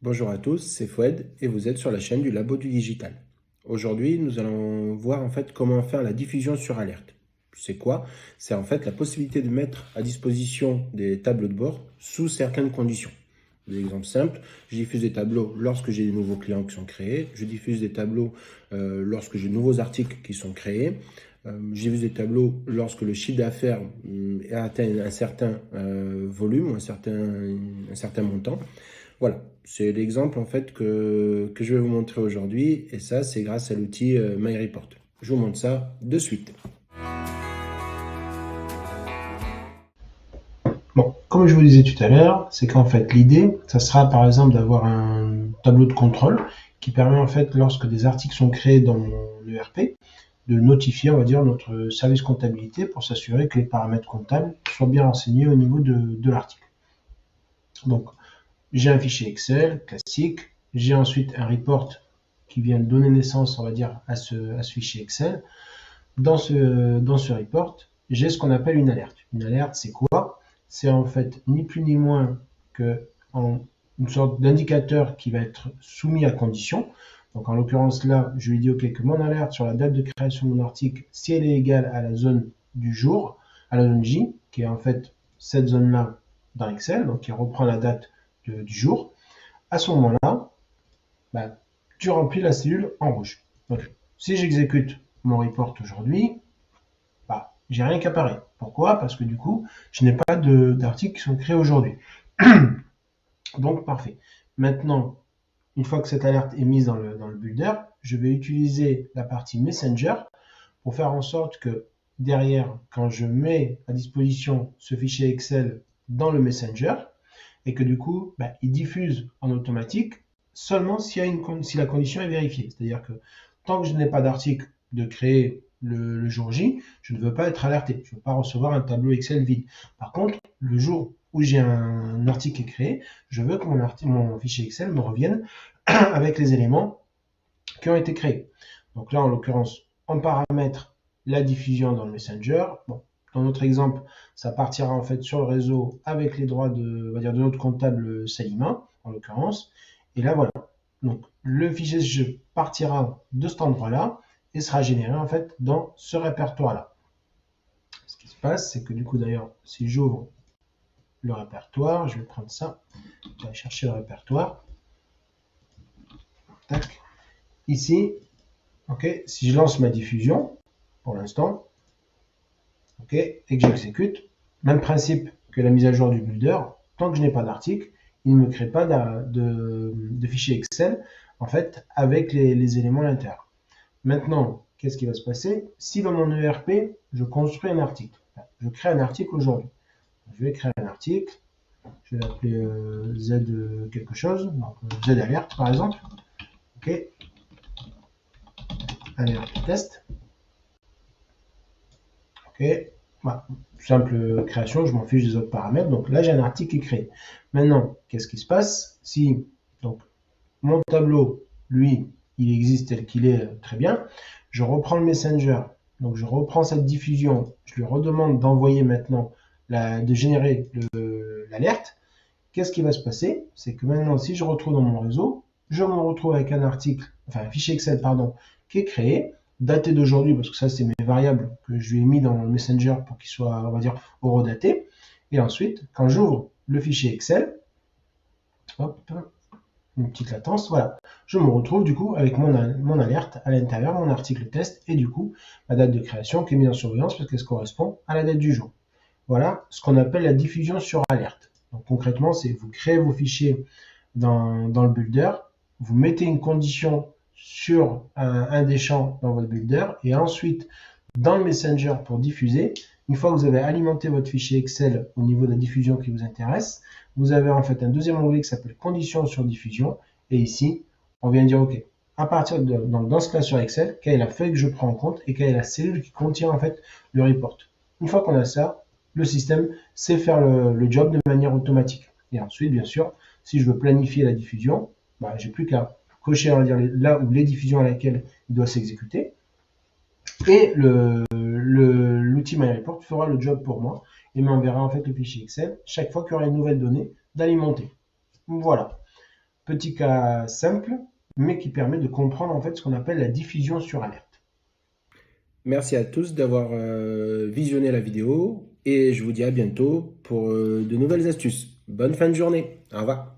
Bonjour à tous, c'est Foued et vous êtes sur la chaîne du Labo du Digital. Aujourd'hui, nous allons voir comment faire la diffusion sur alerte. C'est quoi? C'est en fait la possibilité de mettre à disposition des tableaux de bord sous certaines conditions. Des exemples simples, je diffuse des tableaux lorsque j'ai des nouveaux clients qui sont créés, je diffuse des tableaux lorsque j'ai de nouveaux articles qui sont créés, je diffuse des tableaux lorsque le chiffre d'affaires a atteint un certain volume, un certain montant. Voilà, c'est l'exemple en fait que je vais vous montrer aujourd'hui et ça c'est grâce à l'outil MyReport. Je vous montre ça de suite. Bon, comme je vous disais tout à l'heure, c'est qu'en fait l'idée, ça sera par exemple d'avoir un tableau de contrôle qui permet en fait lorsque des articles sont créés dans l'ERP, de notifier, on va dire, notre service comptabilité pour s'assurer que les paramètres comptables soient bien renseignés au niveau de l'article. Donc, j'ai un fichier Excel classique, j'ai ensuite un report qui vient donner naissance, on va dire, à ce fichier Excel. Dans ce report, j'ai ce qu'on appelle une alerte. Une alerte, c'est quoi? C'est en fait ni plus ni moins que une sorte d'indicateur qui va être soumis à condition. Donc en l'occurrence là, je lui dis OK que mon alerte sur la date de création de mon article, si elle est égale à la zone du jour, à la zone J, qui est en fait cette zone-là dans Excel, donc qui reprend la date du jour, à ce moment-là, bah, tu remplis la cellule en rouge. Donc si j'exécute mon report aujourd'hui, bah, j'ai rien qui apparaît. Pourquoi? Parce que du coup, je n'ai pas d'articles qui sont créés aujourd'hui. Donc, parfait. Maintenant, une fois que cette alerte est mise dans le builder, je vais utiliser la partie Messenger pour faire en sorte que derrière, quand je mets à disposition ce fichier Excel dans le Messenger, et que du coup, bah, il diffuse en automatique seulement si la condition est vérifiée. C'est-à-dire que tant que je n'ai pas d'article de créer le jour J, je ne veux pas être alerté. Je ne veux pas recevoir un tableau Excel vide. Par contre, le jour où j'ai un article qui est créé, je veux que mon fichier Excel me revienne avec les éléments qui ont été créés. Donc là, en l'occurrence, on paramètre la diffusion dans le Messenger. Bon, dans notre exemple, ça partira en fait sur le réseau avec les droits on va dire, de notre comptable Salima, en l'occurrence. Et là, voilà. Donc, le fichier jeu partira de cet endroit-là et sera généré en fait dans ce répertoire-là. Ce qui se passe, c'est que du coup, d'ailleurs, si j'ouvre le répertoire, je vais prendre ça, je vais chercher le répertoire. Tac. Ici, ok, si je lance ma diffusion, pour l'instant, ok, et que j'exécute, même principe que la mise à jour du builder, tant que je n'ai pas d'article, il ne me crée pas de fichier Excel, en fait, avec les éléments à l'intérieur. Maintenant, qu'est-ce qui va se passer? Si dans mon ERP, je construis un article, je crée un article aujourd'hui. Je vais créer un article, je vais l'appeler Z quelque chose, donc Z alerte par exemple. Ok, alerte test. Ok, voilà. Simple création, je m'en fiche des autres paramètres. Donc là, j'ai un article qui est créé. Maintenant, qu'est-ce qui se passe si donc mon tableau, lui, il existe tel qu'il est, très bien. Je reprends le Messenger, donc je reprends cette diffusion, je lui redemande d'envoyer maintenant, de générer l'alerte. Qu'est-ce qui va se passer? C'est que maintenant, si je retrouve dans mon réseau, je me retrouve avec un article, enfin un fichier Excel, pardon, qui est créé, daté d'aujourd'hui, parce que ça, c'est mes variables que je lui ai mis dans le Messenger pour qu'il soit, on va dire, horodaté. Et ensuite, quand j'ouvre le fichier Excel, hop, une petite latence, voilà. Je me retrouve du coup avec mon alerte à l'intérieur, mon article test, et du coup, la date de création qui est mise en surveillance parce qu'elle correspond à la date du jour. Voilà ce qu'on appelle la diffusion sur alerte. Donc concrètement, c'est vous créez vos fichiers dans le builder, vous mettez une condition sur un des champs dans votre builder, et ensuite, dans le Messenger pour diffuser, une fois que vous avez alimenté votre fichier Excel au niveau de la diffusion qui vous intéresse, vous avez en fait un deuxième onglet qui s'appelle Conditions sur diffusion, et ici, on vient dire OK. À partir donc dans ce cas sur Excel, quelle est la feuille que je prends en compte et quelle est la cellule qui contient en fait le report. Une fois qu'on a ça, le système sait faire le job de manière automatique. Et ensuite, bien sûr, si je veux planifier la diffusion, bah, j'ai plus qu'à cocher, on va dire, là où les diffusions à laquelle il doit s'exécuter. Et l'outil MyReport fera le job pour moi et m'enverra en fait le fichier Excel chaque fois qu'il y aura une nouvelle donnée d'alimenter. Voilà. Petit cas simple, mais qui permet de comprendre en fait ce qu'on appelle la diffusion sur alerte. Merci à tous d'avoir visionné la vidéo et je vous dis à bientôt pour de nouvelles astuces. Bonne fin de journée. Au revoir.